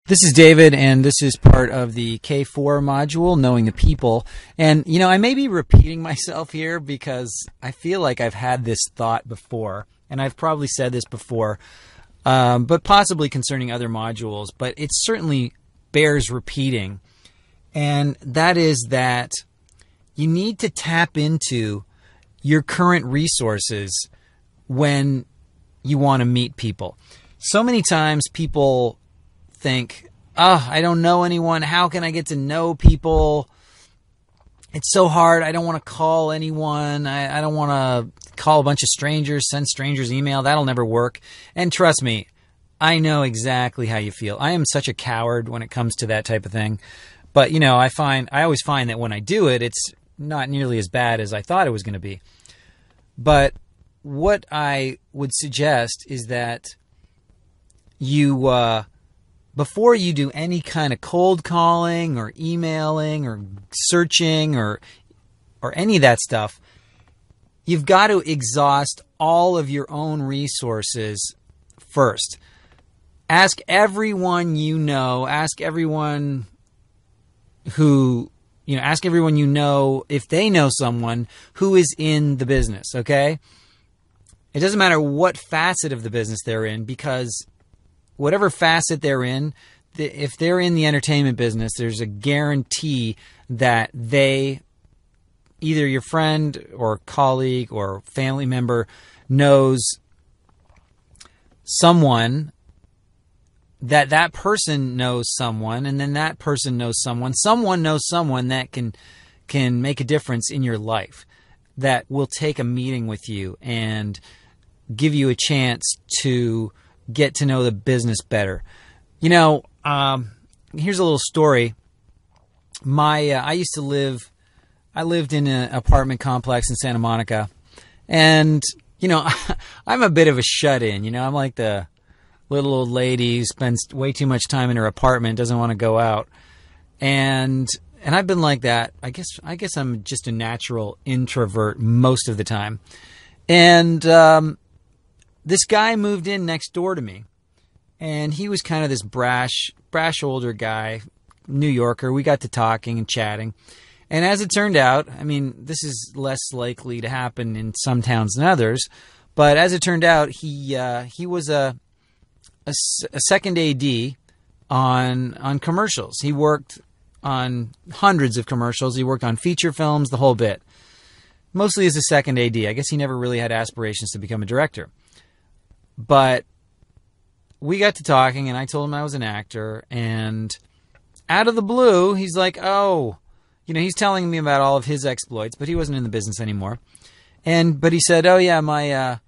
This is David, and this is part of the K4 module, Knowing the People. And, I may be repeating myself here because I feel like I've had this thought before, and I've probably said this before, but possibly concerning other modules, but it certainly bears repeating. And that is that you need to tap into your current resources when you want to meet people. So many times people think, I don't know anyone. How can I get to know people? It's so hard. I don't want to call anyone. I don't want to call a bunch of strangers, send strangers email. That'll never work. And trust me, I know exactly how you feel. I am such a coward when it comes to that type of thing. But, I always find that when I do it, it's not nearly as bad as I thought it was going to be. But what I would suggest is that you, before you do any kind of cold calling or emailing or searching or any of that stuff, you've got to exhaust all of your own resources first. Ask everyone you know, ask everyone if they know someone who is in the business, okay? It doesn't matter what facet of the business they're in, because whatever facet they're in, if they're in the entertainment business, there's a guarantee that either your friend or colleague or family member knows someone, that person knows someone, and then that person knows someone. Someone knows someone that can make a difference in your life, that will take a meeting with you and give you a chance to get to know the business better. Here's a little story. I lived in an apartment complex in Santa Monica, and, I'm a bit of a shut-in. I'm like the little old lady who spends way too much time in her apartment, doesn't want to go out. And I've been like that. I guess I'm just a natural introvert most of the time. And, this guy moved in next door to me, and he was kind of this brash older guy, New Yorker. We got to talking and chatting. And as it turned out, this is less likely to happen in some towns than others, but as it turned out, he was a second AD on commercials. He worked on hundreds of commercials. He worked on feature films, the whole bit. Mostly as a second AD. I guess he never really had aspirations to become a director. But we got to talking, and I told him I was an actor, and out of the blue, he's like, he's telling me about all of his exploits, but he wasn't in the business anymore. But he said, my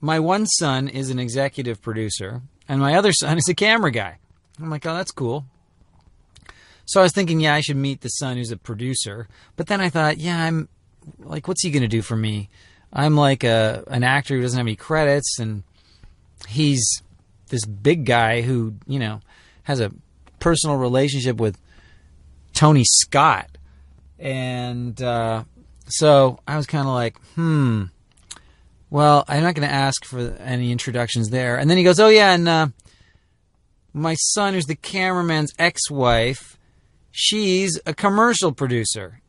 one son is an executive producer, and my other son is a camera guy. I'm like, oh, that's cool. So I was thinking, I should meet the son who's a producer. But then I thought, I'm like, what's he going to do for me? I'm like an actor who doesn't have any credits, and he's this big guy who, has a personal relationship with Tony Scott. And so I was kind of like, well, I'm not going to ask for any introductions there. And then he goes, and my son, who's the cameraman's ex-wife, she's a commercial producer.